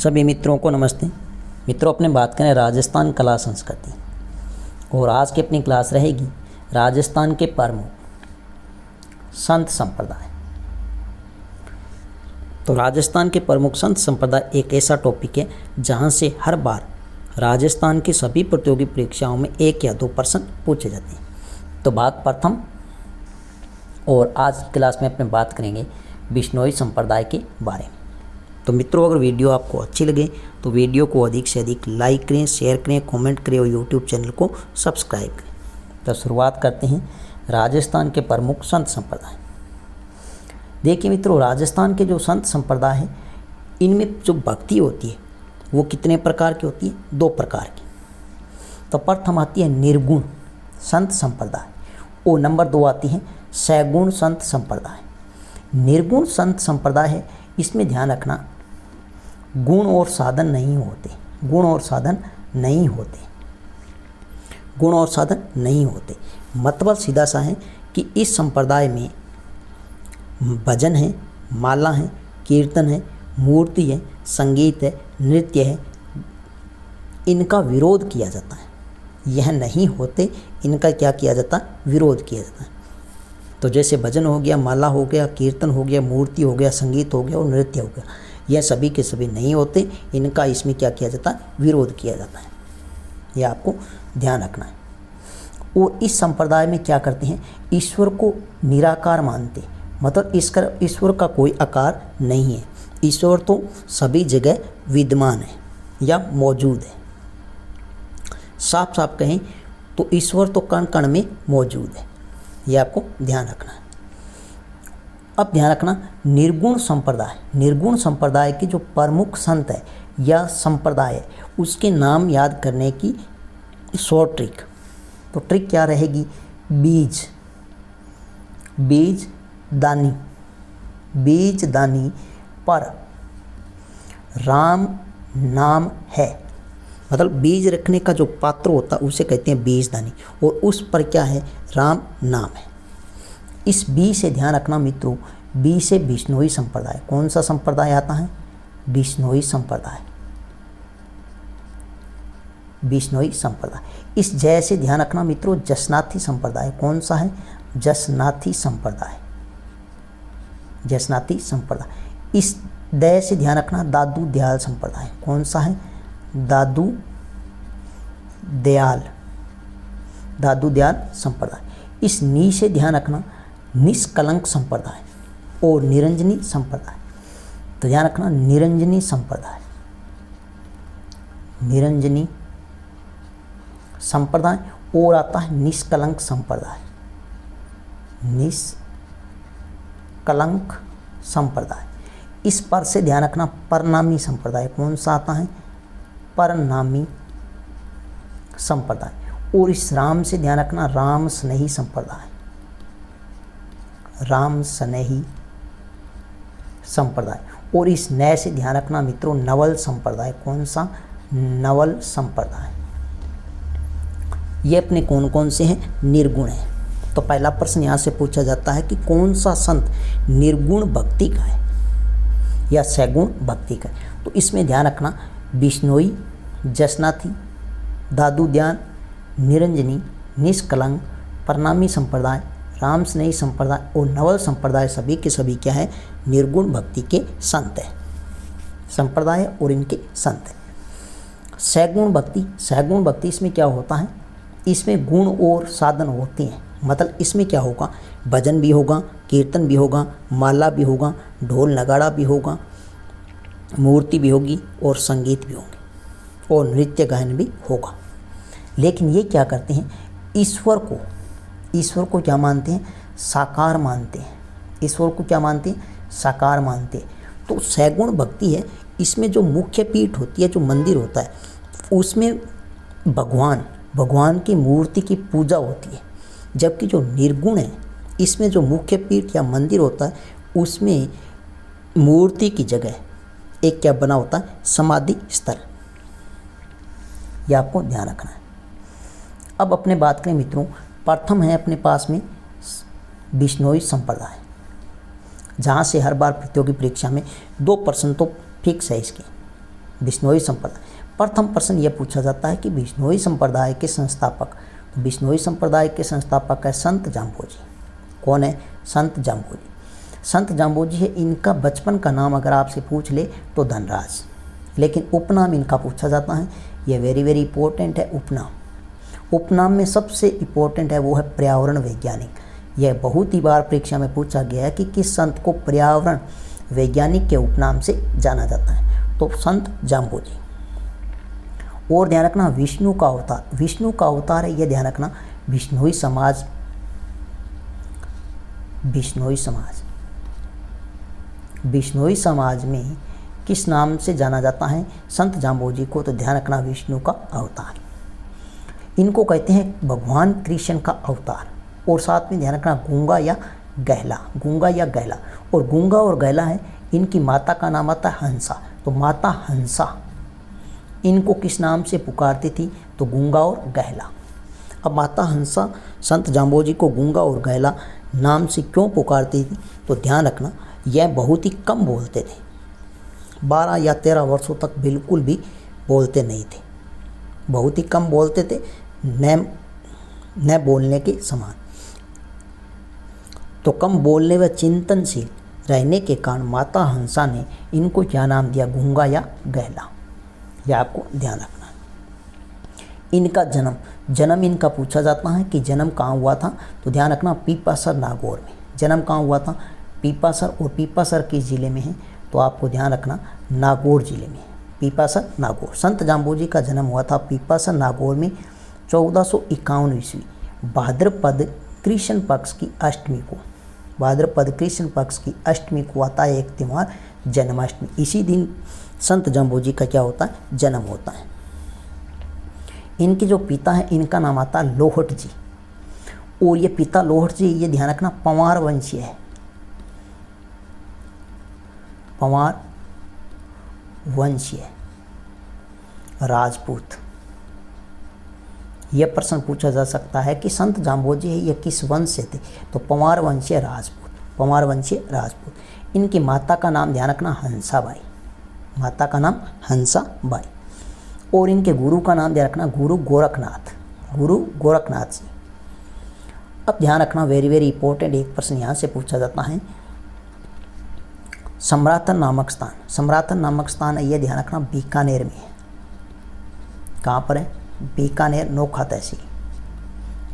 सभी मित्रों को नमस्ते। मित्रों, अपने बात करें राजस्थान कला संस्कृति, और आज की अपनी क्लास रहेगी राजस्थान के प्रमुख संत संप्रदाय। तो राजस्थान के प्रमुख संत संप्रदाय एक ऐसा टॉपिक है जहां से हर बार राजस्थान की सभी प्रतियोगी परीक्षाओं में 1 या 2 प्रश्न पूछे जाते हैं। तो बात प्रथम, और आज की क्लास में अपने बात करेंगे बिश्नोई संप्रदाय के बारे में। तो मित्रों, अगर वीडियो आपको अच्छी लगे तो वीडियो को अधिक से अधिक लाइक करें, शेयर करें, कमेंट करें और यूट्यूब चैनल को सब्सक्राइब करें। तो शुरुआत करते हैं राजस्थान के प्रमुख संत संप्रदाय। देखिए मित्रों, राजस्थान के जो संत संप्रदाय है इनमें जो भक्ति होती है वो कितने प्रकार की होती है? 2 प्रकार की। तो प्रथम आती है निर्गुण संत संप्रदाय और नंबर 2 आती है सगुण संत संप्रदाय। निर्गुण संत संप्रदाय है, इसमें ध्यान रखना गुण और साधन नहीं होते, गुण और साधन नहीं होते, गुण और साधन नहीं होते। मतलब सीधा सा है कि इस संप्रदाय में भजन है, माला है, कीर्तन है, मूर्ति है, संगीत है, नृत्य है, इनका विरोध किया जाता है। यह नहीं होते, इनका क्या किया जाता है? विरोध किया जाता है। तो जैसे भजन हो गया, माला हो गया, कीर्तन हो गया, मूर्ति हो गया, संगीत हो गया और नृत्य हो गया, यह सभी के सभी नहीं होते, इनका इसमें क्या किया जाता है? विरोध किया जाता है। यह आपको ध्यान रखना है। और इस संप्रदाय में क्या करते हैं? ईश्वर को निराकार मानते, मतलब ईश्वर का कोई आकार नहीं है। ईश्वर तो सभी जगह विद्यमान है या मौजूद है। साफ साफ कहें तो ईश्वर तो कण कण में मौजूद है। यह आपको ध्यान रखना है। अब ध्यान रखना निर्गुण संप्रदाय, निर्गुण संप्रदाय के जो प्रमुख संत है या संप्रदाय है उसके नाम याद करने की शॉर्ट ट्रिक। तो ट्रिक क्या रहेगी? बीज, बीज दानी, बीज दानी पर राम नाम है। मतलब बीज रखने का जो पात्र होता है उसे कहते हैं बीज दानी, और उस पर क्या है? राम नाम है। इस बी से ध्यान रखना मित्रों, बी से बिश्नोई संप्रदाय। कौन सा संप्रदाय आता है? बिश्नोई संप्रदाय, बिश्नोई संप्रदाय। इस जय से ध्यान रखना मित्रों, जसनाथी संप्रदाय। कौन सा है? जसनाथी संप्रदाय, जसनाथी संप्रदाय। इस दय से ध्यान रखना, दादू दयाल संप्रदाय। कौन सा है? दादू दयाल, दादू दयाल संप्रदाय। इस नी से ध्यान रखना, निष्कलंक संप्रदाय और निरंजनी संप्रदाय। तो ध्यान रखना निरंजनी संप्रदाय, निरंजनी संप्रदाय। और आता है निष्कलंक संप्रदाय, निष्कलंक संप्रदाय। इस पर से ध्यान रखना परनामी संप्रदाय। कौन सा आता है? परनामी संप्रदाय। और इस राम से ध्यान रखना राम स्नेही संप्रदाय, राम स्नेही संप्रदाय। और इस नए से ध्यान रखना मित्रों नवल संप्रदाय। कौन सा? नवल संप्रदाय। ये अपने कौन कौन से हैं? निर्गुण है। तो पहला प्रश्न यहाँ से पूछा जाता है कि कौन सा संत निर्गुण भक्ति का है या सगुण भक्ति का है? तो इसमें ध्यान रखना बिश्नोई, जसनाथी, दादू दयाल, निरंजनी, निष्कलंक, परनामी संप्रदाय, राम स्नेही संप्रदाय और नवल संप्रदाय सभी के सभी क्या है? निर्गुण भक्ति के संत है, संप्रदाय और इनके संत है। सगुण भक्ति, सगुण भक्ति इसमें क्या होता है? इसमें गुण और साधन होते हैं। मतलब इसमें क्या होगा? भजन भी होगा, कीर्तन भी होगा, माला भी होगा, ढोल नगाड़ा भी होगा, मूर्ति भी होगी और संगीत भी होंगे और नृत्य गायन भी होगा। लेकिन ये क्या करते हैं? ईश्वर को क्या मानते हैं? साकार मानते हैं। ईश्वर को क्या मानते हैं? साकार मानते हैं। तो सगुण भक्ति है, इसमें जो मुख्य पीठ होती है, जो मंदिर होता है, उसमें भगवान की मूर्ति की पूजा होती है। जबकि जो निर्गुण है इसमें जो मुख्य पीठ या मंदिर होता है उसमें मूर्ति की जगह एक क्या बना होता है? समाधि स्तर। यह आपको ध्यान रखना है। अब अपने बात करें मित्रों, प्रथम है अपने पास में बिश्नोई संप्रदाय, जहाँ से हर बार प्रतियोगी परीक्षा में 2 प्रश्न तो फिक्स है इसके। बिश्नोई संप्रदाय। प्रथम प्रश्न यह पूछा जाता है कि बिश्नोई संप्रदाय के संस्थापक, तो बिश्नोई संप्रदाय के संस्थापक है संत जाम्बोजी। कौन है? संत जाम्बोजी। संत जाम्बोजी है। इनका बचपन का नाम अगर आपसे पूछ ले तो धनराज, लेकिन उपनाम इनका पूछा जाता है। यह वेरी वेरी इंपॉर्टेंट है उपनाम। उपनाम में सबसे इम्पोर्टेंट है वो है पर्यावरण वैज्ञानिक। यह बहुत ही बार परीक्षा में पूछा गया है कि किस संत को पर्यावरण वैज्ञानिक के उपनाम से जाना जाता है, तो संत जाम्बोजी। और ध्यान रखना विष्णु का अवतार, विष्णु का अवतार है, यह ध्यान रखना बिश्नोई समाज। बिश्नोई समाज, बिश्नोई समाज में किस नाम से जाना जाता है संत जाम्बोजी को, तो ध्यान रखना विष्णु का अवतार। इनको कहते हैं भगवान कृष्ण का अवतार। और साथ में ध्यान रखना गूंगा या गहला, गूंगा या गहला। और गूंगा और गहला है, इनकी माता का नाम आता है हंसा, तो माता हंसा इनको किस नाम से पुकारती थी, तो गूंगा और गहला। अब माता हंसा संत जाम्बोजी को गूंगा और गहला नाम से क्यों पुकारती थी, तो ध्यान रखना यह बहुत ही कम बोलते थे। 12 या 13 वर्षों तक बिल्कुल भी बोलते नहीं थे, बहुत ही कम बोलते थे, न बोलने के समान। तो कम बोलने व चिंतनशील रहने के कारण माता हंसा ने इनको क्या नाम दिया, गूंगा या गहला। यह आपको ध्यान रखना है। इनका जन्म इनका पूछा जाता है कि जन्म कहाँ हुआ था, तो ध्यान रखना पीपासर नागौर में। जन्म कहाँ हुआ था, पीपासर। और पीपासर किस जिले में है, तो आपको ध्यान रखना नागौर जिले में, पीपासर नागौर। संत जाम्बोजी का जन्म हुआ था पीपासर नागौर में 1451 ईस्वी भाद्रपद कृष्ण पक्ष की अष्टमी को। भाद्रपद कृष्ण पक्ष की अष्टमी को आता है एक त्यौहार जन्माष्टमी। इसी दिन संत जाम्बोजी का क्या होता है, जन्म होता है। इनके जो पिता है इनका नाम आता है लोहट जी। और ये पिता लोहट जी, ये ध्यान रखना पंवार वंशीय है, पंवार वंशीय राजपूत। यह प्रश्न पूछा जा सकता है कि संत जाम्बोजी है ये किस वंश से थे, तो पंवार वंशीय राजपूत, पंवार वंशीय राजपूत। इनकी माता का नाम ध्यान रखना हंसाबाई, माता का नाम हंसाबाई। और इनके गुरु का नाम ध्यान रखना गुरु गोरखनाथ, गुरु गोरखनाथ जी। अब ध्यान रखना वेरी वेरी इंपॉर्टेंट एक प्रश्न यहाँ से पूछा जाता है, सम्राथन नामक स्थान, सम्राथन नामक स्थान है, यह ध्यान रखना बीकानेर में है। कहाँ पर है, बीकानेर नोखा तहसील,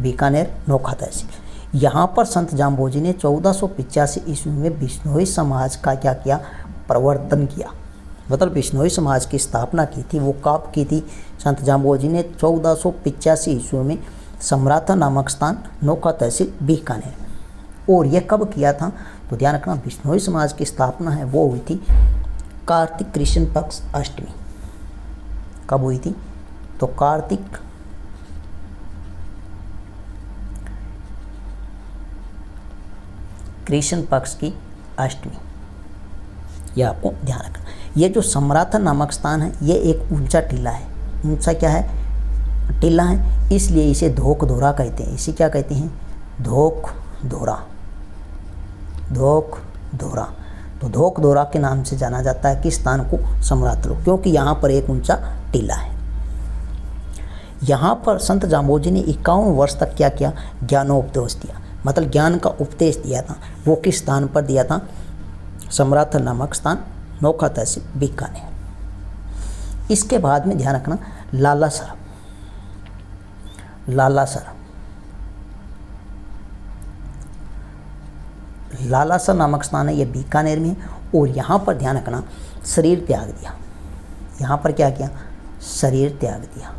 बीकानेर नोखा तहसील। यहाँ पर संत जाम्बोजी ने 1485 ईस्वी में बिश्नोई समाज का क्या किया, प्रवर्तन किया। मतलब बिश्नोई समाज की स्थापना की थी, वो कब की थी, संत जाम्बोजी ने 1485 ईस्वी में सम्राथन नामक स्थान नोखा तहसील बीकानेर में। और यह कब किया था, तो ध्यान रखना बिश्नोई समाज की स्थापना है वो हुई थी कार्तिक कृष्ण पक्ष अष्टमी। कब हुई थी, तो कार्तिक कृष्ण पक्ष की अष्टमी। यह आपको ध्यान रखना। ये जो सम्राथन नामक स्थान है ये एक ऊंचा टीला है, ऊंचा क्या है, टीला है, इसलिए इसे धोक धोरा कहते हैं। इसे क्या कहते हैं, धोक धोरा, धोक धोरा। तो धोक धोरा के नाम से जाना जाता है किस स्थान को, सम्राथन, क्योंकि यहाँ पर एक ऊंचा टीला है। यहाँ पर संत जाम्बोजी ने 51 वर्ष तक क्या किया, ज्ञानोपदेश दिया, मतलब ज्ञान का उपदेश दिया था। वो किस स्थान पर दिया था, सम्राथन नामक स्थान नोखा तहसील बीकानेर। इसके बाद में ध्यान रखना लालासर, लालासर, लालासर नामक स्थान है, ये बीकानेर में। और यहाँ पर ध्यान रखना शरीर त्याग दिया, यहाँ पर क्या किया, शरीर त्याग दिया।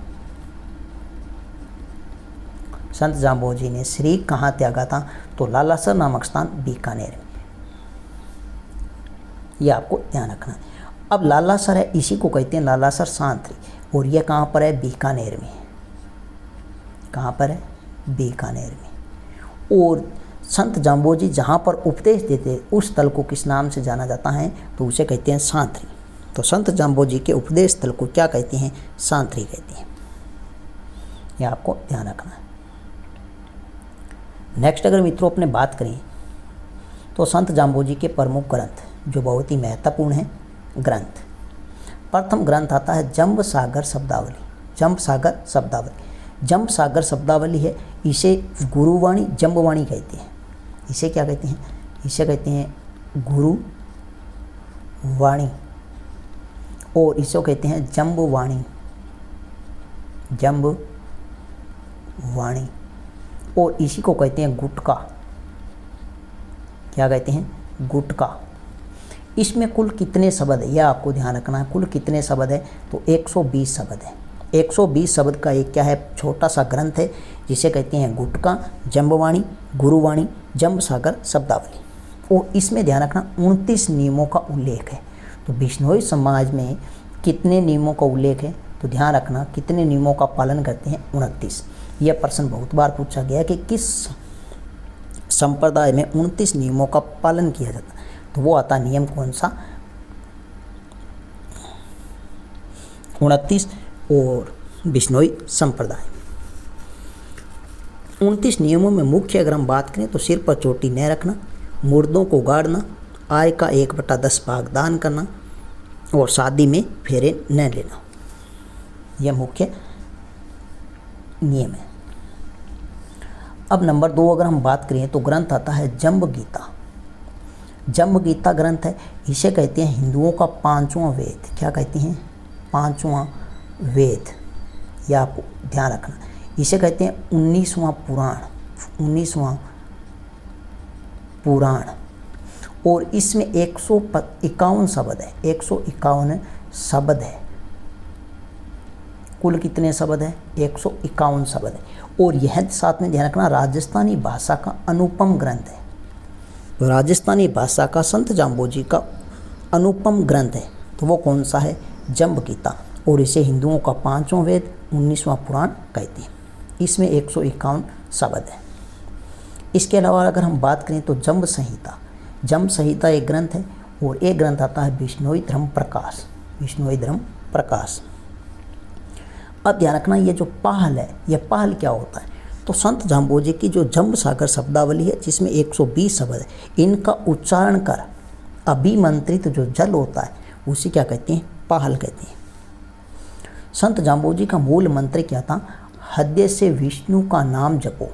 संत जाम्बोजी ने शरीर कहाँ त्यागा था, तो लालासर नामक स्थान बीकानेर में। यह आपको ध्यान रखना है। अब लालासर है, इसी को कहते हैं लालासर सांतरी। और यह कहाँ पर है, बीकानेर में। कहाँ पर है, बीकानेर में। और संत जाम्बोजी जहाँ पर उपदेश देते उस स्थल को किस नाम से जाना जाता है, तो उसे कहते हैं सांतरी। तो संत जाम्बोजी के उपदेश स्थल को क्या कहते हैं, सांतरी कहते हैं। यह आपको ध्यान रखना है। नेक्स्ट अगर मित्रों अपने बात करें तो संत जाम्बोजी के प्रमुख ग्रंथ जो बहुत ही महत्वपूर्ण है ग्रंथ, प्रथम ग्रंथ आता है जंब सागर शब्दावली। जंब सागर शब्दावली, जंब सागर शब्दावली है, इसे गुरुवाणी जंबवाणी कहते हैं। इसे क्या कहते हैं? इसे कहते हैं गुरुवाणी और इसे कहते हैं जंबवाणी, जंबवाणी और इसी को कहते हैं गुटका। क्या कहते हैं? गुटका। इसमें कुल कितने शब्द है यह आपको ध्यान रखना है। कुल कितने शब्द है? तो 120 शब्द है। 120 शब्द का एक क्या है? छोटा सा ग्रंथ है जिसे कहते हैं गुटका, जंबवाणी, गुरुवाणी, जंब सागर शब्दावली। और इसमें ध्यान रखना 29 नियमों का उल्लेख है। तो बिश्नोई समाज में कितने नियमों का उल्लेख है? तो ध्यान रखना कितने नियमों का पालन करते हैं? 29। यह प्रश्न बहुत बार पूछा गया कि किस संप्रदाय में 29 नियमों का पालन किया जाता है, तो वो आता नियम कौन सा? 29 और बिश्नोई संप्रदाय। 29 नियमों में मुख्य अगर हम बात करें तो सिर पर चोटी न रखना, मुर्दों को गाड़ना, आय का 1/10 भाग दान करना और शादी में फेरे न लेना, यह मुख्य नियम है। अब नंबर 2 अगर हम बात करें तो ग्रंथ आता है जंब गीता। जंब गीता ग्रंथ है, इसे कहते हैं हिंदुओं का 5वां वेद। क्या कहते हैं? 5वां वेद, यह आप ध्यान रखना। इसे कहते हैं 19वां पुराण, 19वां पुराण। और इसमें 151 शब्द है, 151 शब्द है। कुल कितने शब्द है? 151 शब्द है। और यह साथ में ध्यान रखना राजस्थानी भाषा का अनुपम ग्रंथ है। तो राजस्थानी भाषा का संत जाम्बोजी का अनुपम ग्रंथ है, तो वो कौन सा है? जंब गीता। और इसे हिंदुओं का 5वां वेद, 19वां पुराण कहते हैं। इसमें 151 शब्द है। इसके अलावा अगर हम बात करें तो जंब संहिता। जंब संहिता एक ग्रंथ है और एक ग्रंथ आता है बिश्नोई धर्म प्रकाश, बिश्नोई धर्म प्रकाश। अब ध्यान रखना ये जो पहल है, यह पहल क्या होता है? तो संत जाम्बोजी की जो जंब सागर शब्दावली है जिसमें 120 शब्द है, इनका उच्चारण कर अभिमंत्रित जो जल होता है उसे क्या कहते हैं? पहल कहते हैं। संत जाम्बोजी का मूल मंत्र क्या था? हृदय से विष्णु का नाम जपो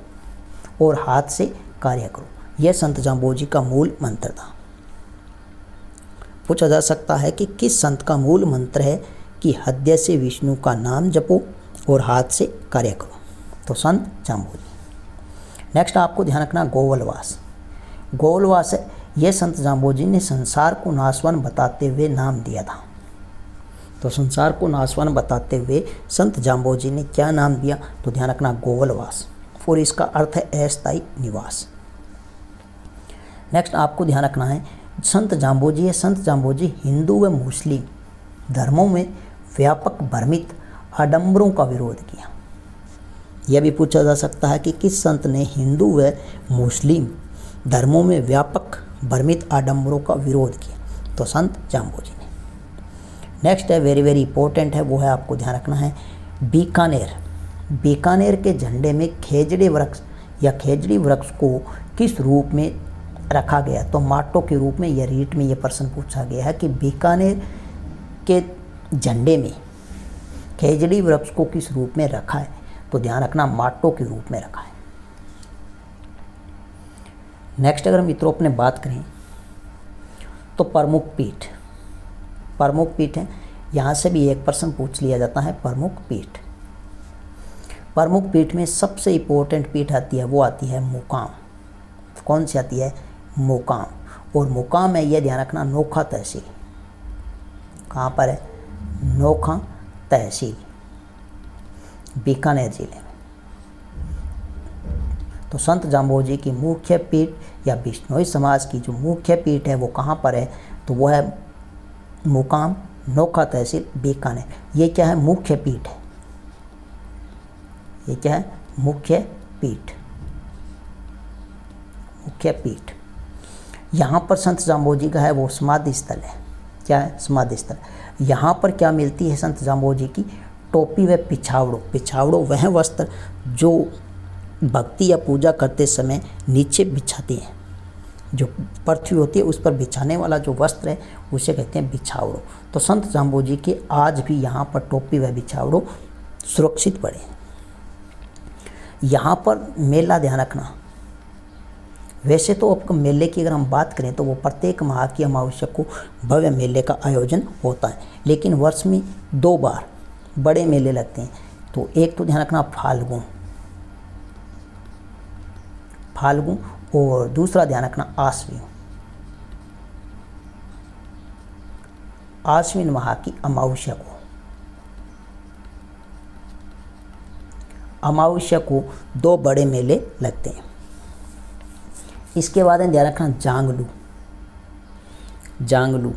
और हाथ से कार्य करो, यह संत जाम्बोजी का मूल मंत्र था। पूछा जा सकता है कि किस संत का मूल मंत्र है कि हृदय से विष्णु का नाम जपो और हाथ से कार्य करो? तो संत जाम्बोजी। नेक्स्ट आपको ध्यान रखना गोवलवास। गोवलवास है, यह संत जाम्बोजी ने संसार को नाशवान बताते हुए नाम दिया था। तो संसार को नाशवान बताते हुए संत जाम्बोजी ने क्या नाम दिया? तो ध्यान रखना गोवलवास, और इसका अर्थ है अस्थायी निवास। नेक्स्ट आपको ध्यान रखना है संत जाम्बोजी है, संत जाम्बोजी हिंदू व मुस्लिम धर्मों में व्यापक भ्रमित आडंबरों का विरोध किया। यह भी पूछा जा सकता है कि किस संत ने हिंदू व मुस्लिम धर्मों में व्यापक भ्रमित आडंबरों का विरोध किया? तो संत जाम्बोजी ने। नेक्स्ट है वेरी वेरी इंपॉर्टेंट है, वो है आपको ध्यान रखना है बीकानेर। बीकानेर के झंडे में खेजड़ी वृक्ष या खेजड़ी वृक्ष को किस रूप में रखा गया? तो माटो के रूप में। यह रीट में यह प्रश्न पूछा गया है कि बीकानेर के झंडे में खेजड़ी वृक्ष को किस रूप में रखा है? तो ध्यान रखना माटो के रूप में रखा है। नेक्स्ट अगर मित्रों अपने बात करें तो प्रमुख पीठ। प्रमुख पीठ है, यहाँ से भी एक प्रश्न पूछ लिया जाता है प्रमुख पीठ। प्रमुख पीठ में सबसे इम्पोर्टेंट पीठ आती है, वो आती है मुकाम। कौन सी आती है? मुकाम। और मुकाम है, यह ध्यान रखना नोखा तहसील। कहाँ पर है? नोखा तहसील, बीकानेर जिले में। तो संत जाम्बोजी की मुख्य पीठ या बिश्नोई समाज की जो मुख्य पीठ है वो कहाँ पर है? तो वो है मुकाम, नोखा तहसील, बीकानेर। ये क्या है? मुख्य पीठ है। ये क्या है? मुख्य पीठ, मुख्य पीठ। यहाँ पर संत जाम्बोजी का है वो समाधि स्थल है। क्या है? समाधि स्थल। यहाँ पर क्या मिलती है संत जाम्बोजी की? टोपी व पिछावड़ो। पिछावड़ो वह वस्त्र जो भक्ति या पूजा करते समय नीचे बिछाते हैं, जो पृथ्वी होती है उस पर बिछाने वाला जो वस्त्र है उसे कहते हैं बिछावड़ो। तो संत जाम्बोजी के आज भी यहाँ पर टोपी व बिछावड़ो सुरक्षित पड़े। यहाँ पर मेला ध्यान रखना, वैसे तो अब मेले की अगर हम बात करें तो वो प्रत्येक माह की अमावस्या को भव्य मेले का आयोजन होता है, लेकिन वर्ष में 2 बार बड़े मेले लगते हैं। तो एक तो ध्यान रखना फाल्गुन और दूसरा ध्यान रखना आश्विन माह की अमावस्या को 2 बड़े मेले लगते हैं। इसके बाद ध्यान रखना जांगलू।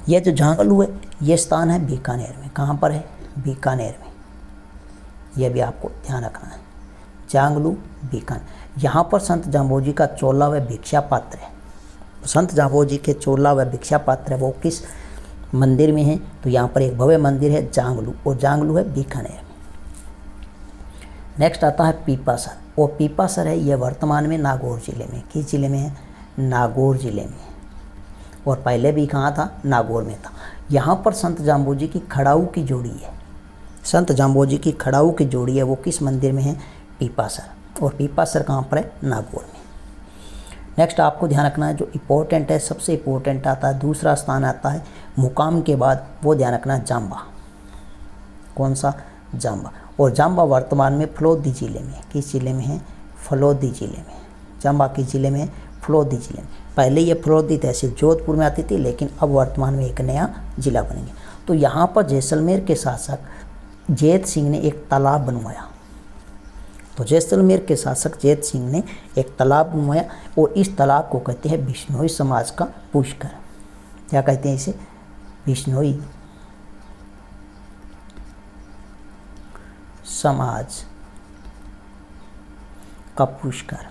यह जो जांगलू है ये स्थान है बीकानेर में। कहाँ पर है? बीकानेर में। यह भी आपको ध्यान रखना है, जांगलू बीकानेर। यहाँ पर संत जाम्बोजी का चोला व भिक्षा पात्र है। संत जाम्बोजी के चोला व भिक्षा पात्र है वो किस मंदिर में है? तो यहाँ पर एक भव्य मंदिर है जांगलू, और जांगलू है बीकानेर में। नेक्स्ट आता है पीपासर, और पीपासर है यह वर्तमान में नागौर जिले में। किस जिले में है? नागौर जिले में। और पहले भी कहाँ था? नागौर में था। यहाँ पर संत जाम्बोजी की खड़ाऊ की जोड़ी है। संत जाम्बोजी की खड़ाऊ की जोड़ी है वो किस मंदिर में है? पीपासर। और पीपासर कहाँ पर है? नागौर में। नेक्स्ट आपको ध्यान रखना है जो इम्पोर्टेंट है, सबसे इम्पोर्टेंट आता है, दूसरा स्थान आता है मुकाम के बाद, वो ध्यान रखना है जाम्बा। कौन सा? जाम्बा। और जाम्बा वर्तमान में फलोदी जिले में। किस जिले में है? फलोदी जिले में। जाम्बा किस जिले में है? फलोदी जिले में। पहले ये फलोदी तहसील जोधपुर में आती थी, लेकिन अब वर्तमान में एक नया जिला बन गया। तो यहाँ पर जैसलमेर के शासक जैत सिंह ने एक तालाब बनवाया। तो जैसलमेर के शासक जैत सिंह ने एक तालाब बनवाया, और इस तालाब को कहते हैं बिश्नोई समाज का पुष्कर। क्या कहते हैं इसे? बिश्नोई समाज का पुष्कर।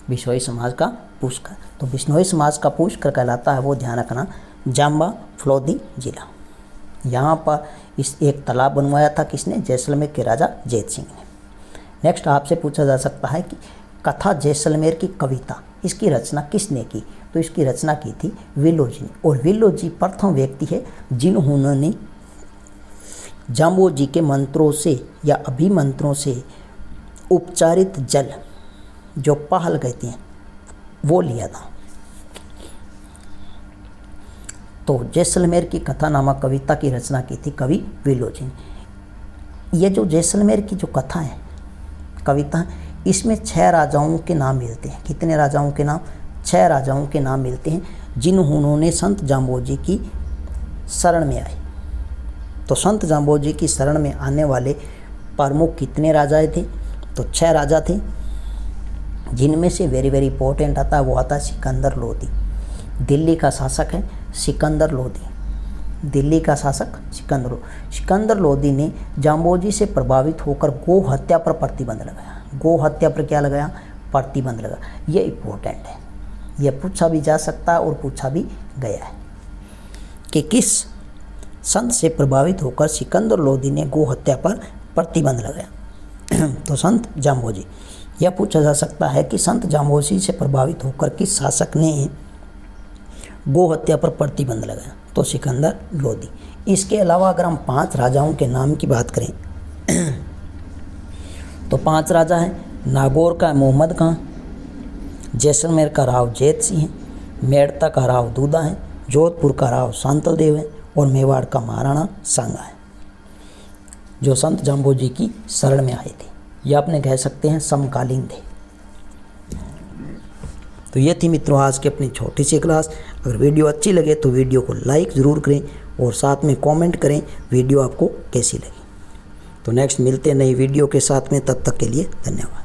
बिश्नोई समाज का पुष्कर। तो बिश्नोई समाज का पुष्कर कहलाता है वो, ध्यान रखना, जाम्बा फलोदी जिला। यहाँ पर इस एक तालाब बनवाया था किसने? जैसलमेर के राजा जैत सिंह ने। नेक्स्ट आपसे पूछा जा सकता है कि कथा जैसलमेर की कविता, इसकी रचना किसने की? तो इसकी रचना की थी विल्लो जी ने। और विल्लो जी प्रथम व्यक्ति है जिन्होंने जाम्बोजी के मंत्रों से या अभिमंत्रों से उपचारित जल, जो पहल कहते हैं, वो लिया था। तो जैसलमेर की कथा नामक कविता की रचना की थी कवि विल्लो जी ने। ये जो जैसलमेर की जो कथा है, कविता है, इसमें 6 राजाओं के नाम मिलते हैं। कितने राजाओं के नाम? 6 राजाओं के नाम मिलते हैं जिन्होंने संत जाम्बोजी की शरण में आए। तो संत जाम्बोजी की शरण में आने वाले प्रमुख कितने राजा थे? तो 6 राजा थे, जिनमें से वेरी इंपॉर्टेंट आता है वो आता है सिकंदर लोदी। दिल्ली का शासक है सिकंदर लोदी। दिल्ली का शासक सिकंदर लोदी ने जाम्बोजी से प्रभावित होकर गो हत्या पर प्रतिबंध लगाया। गो हत्या पर क्या लगाया? प्रतिबंध लगा। ये इम्पोर्टेंट है, यह पूछा भी जा सकता है और पूछा भी गया है कि किस संत से प्रभावित होकर सिकंदर लोदी ने गो हत्या पर प्रतिबंध लगाया। तो संत जाम्बोजी। यह पूछा जा सकता है कि संत जाम्बोजी से प्रभावित होकर किस शासक ने गो हत्या पर प्रतिबंध लगाया? तो सिकंदर लोदी। इसके अलावा अगर हम 5 राजाओं के नाम की बात करें तो 5 राजा हैं। नागौर का मोहम्मद खां, जैसलमेर का राव जैत सिंह है, मेड़ता का राव दूदा है, जोधपुर का राव शांतल देव है, और मेवाड़ का महाराणा सांगा है, जो संत जाम्बोजी की शरण में आए थे। ये आपने कह सकते हैं समकालीन थे। तो ये थी मित्रों आज की अपनी छोटी सी क्लास। अगर वीडियो अच्छी लगे तो वीडियो को लाइक ज़रूर करें और साथ में कमेंट करें वीडियो आपको कैसी लगी। तो नेक्स्ट मिलते हैं नई वीडियो के साथ में, तब तक के लिए धन्यवाद।